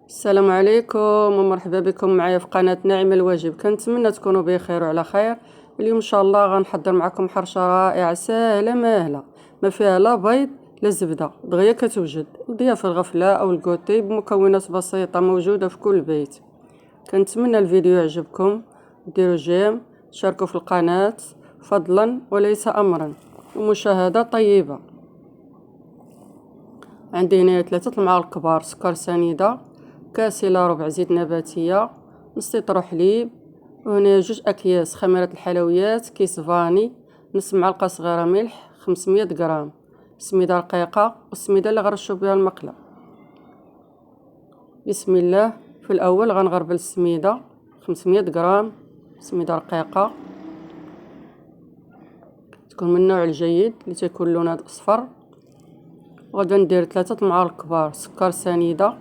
السلام عليكم ومرحبا بكم معايا في قناة ناعمة الواجب. كنتمنى تكونوا بخير وعلى خير. اليوم ان شاء الله غنحضر معكم حرشة رائعة سهلة ماهلة، ما فيها لا بيض لا زبدة، دغيا كتوجد ضيافة الغفلة او الكوتي بمكونات بسيطة موجودة في كل بيت. كنتمنى الفيديو يعجبكم، ديروا جيم، شاركوا في القناة فضلا وليس امرا، ومشاهدة طيبة. عندي هنا 3 المعالق كبار سكر سنيدة، كاس الا ربع زيت نباتية، نص لتر حليب، وهنا 2 أكياس خميرة الحلويات، كيس فاني، نص معلقة صغيرة ملح، 500 غرام سميدة رقيقة، والسميدة اللي غنرشو بها المقلة. بسم الله. في الاول غنغربل السميدة 500 غرام سميدة رقيقة، تكون من النوع الجيد اللي تيكون لونها اصفر. وغادي ندير 3 المعالق كبار سكر سنيدة،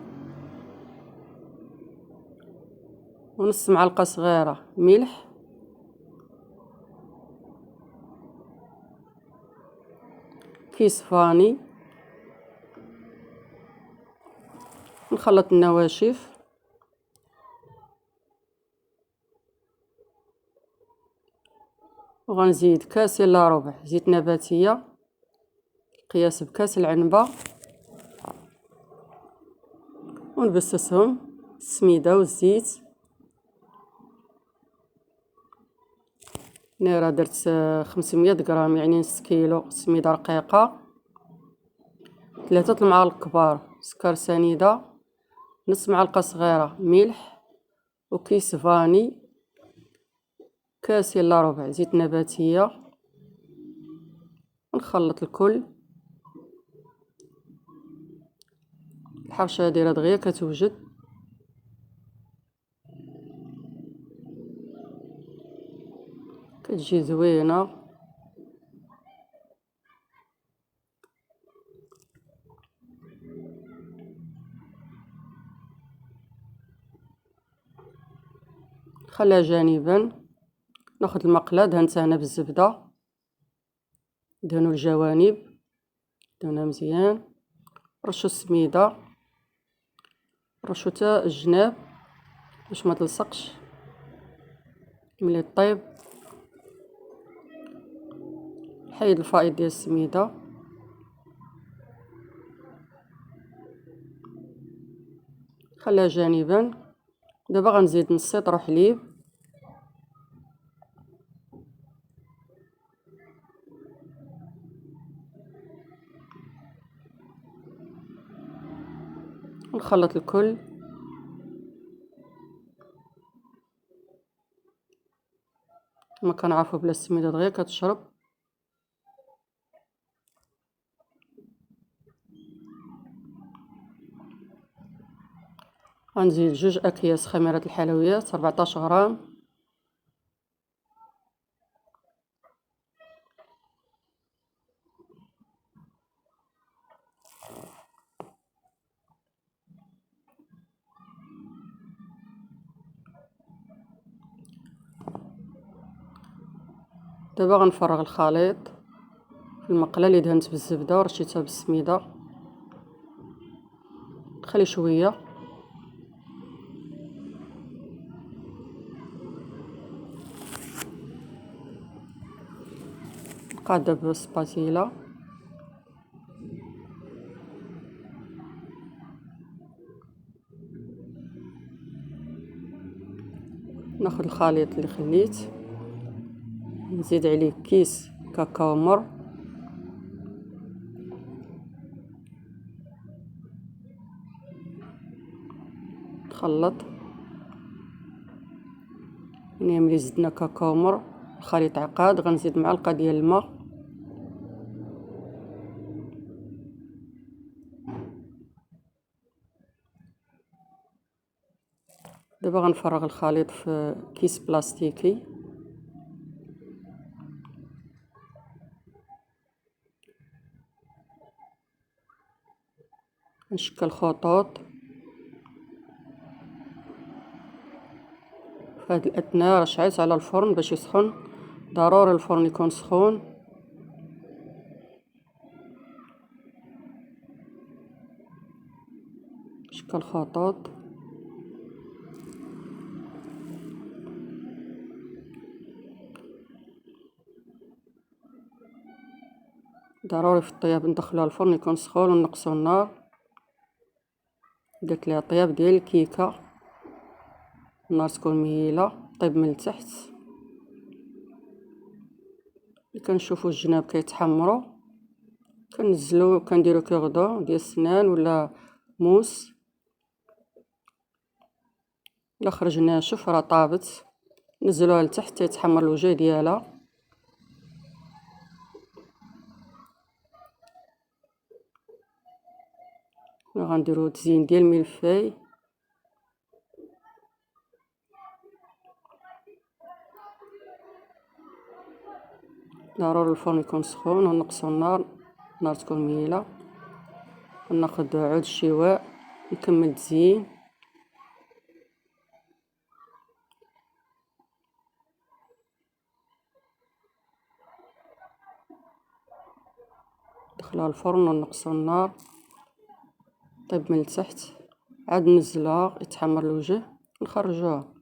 ونص معلقة صغيرة ملح، كيس فاني. نخلط النواشف، وغنزيد كاس الا ربع زيت نباتية قياس بكاس العنبة، ونبسسهم السميدة والزيت. هنا درت 500 غرام يعني نص كيلو سميدة رقيقة، 3 المعالق كبار سكر سنيدة، نص معلقة صغيرة ملح، وكيس فاني، كاس الا ربع زيت نباتية. نخلط الكل. الحرشة هادي راه دغيا كتوجد، كتجي زوينة. خليها جانبا. ناخد المقلة دهنتها هنا بالزبدة، دهنو الجوانب، دهنوها مزيان، رشو السميدة، رشو تا الجناب باش ما تلصقش. ملي طيب حيد الفائض ديال السميدة، خليها جانبا. دابا غنزيد نص لتر حليب، نخلط الكل. كما كنعرفوا بلا السميدة دغيا كتشرب. غنزيد 2 أكياس خميرة الحلويات 14 غرام، دابا غنفرغ الخليط في المقلة اللي دهنت بالزبدة ورشيتها بالسميدة. نخلي شوية، نقادها بالسباتيلا. ناخد الخليط اللي خليت، نزيد عليه كيس كاكاو مر، نخلط. هنا ملي زدنا كاكاو مر الخليط عقاد، غنزيد معلقة ديال الماء، دابا غنفرغ الخليط في كيس بلاستيكي. نشكل خطوط. في هاد الاثناء رشعت على الفرن باش يسخن، ضروري الفرن يكون سخون. شكل خطوط. ضروري في الطياب ندخلوها الفرن يكون سخون ونقصوا النار. درت ليها طياب ديال الكيكه، النار تكون مهيله طيب من التحت. كنشوفوا الجناب كيتحمروا كنزلو كنديرو كوردون ديال السنان ولا موس. الا خرج ناشف راه طابت، نزلوها لتحت يتحمر الوجه ديالها. غنديرو تزيين ديال الملفاي. ضروري الفرن يكون سخون ونقصوا النار تكون مهيله. وناخذ عود الشواء نكمل تزيين. ندخلوها الفرن ونقصوا النار طيب من التحت، عاد نزلوها يتحمر الوجه نخرجوها.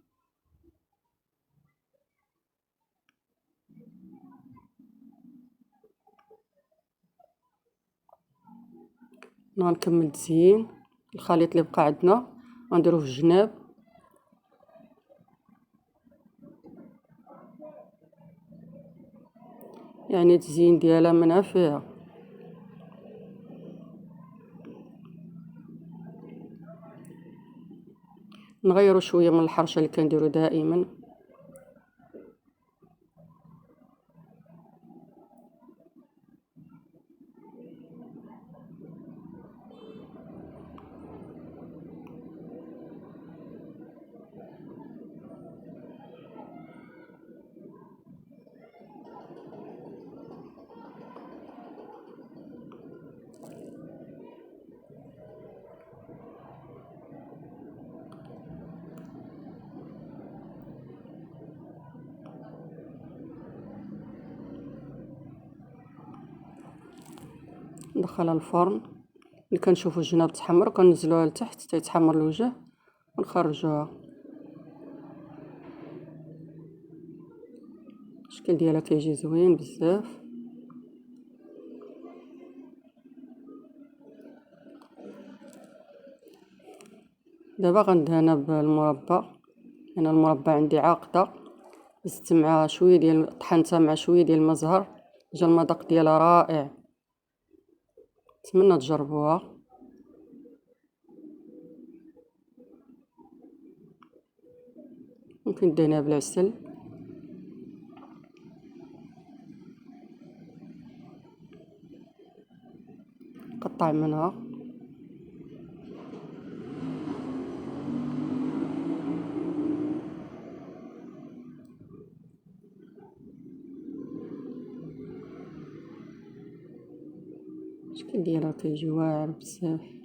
غنكمل تزيين الخليط اللي بقى عندنا غنديروه في الجناب. يعني التزيين ديالها منها فيها. نغيروا شويه من الحرشه اللي كنديروا دائما. ندخلها الفرن. اللي كنشوفوا الجناب تحمر كنزلوها لتحت حتى يتحمر الوجه ونخرجوها. الشكل ديالها كيجي زوين بزاف. دابا غندهنها بالمربى. انا المربى عندي عاقده، زدت مع شويه ديال طحنتها مع شويه ديال المزهر، جا المذاق ديالها رائع. نتمنى تجربوها. ممكن دهنها بالعسل. قطع منها. الشكل ديالها كيجي واعر بزاف.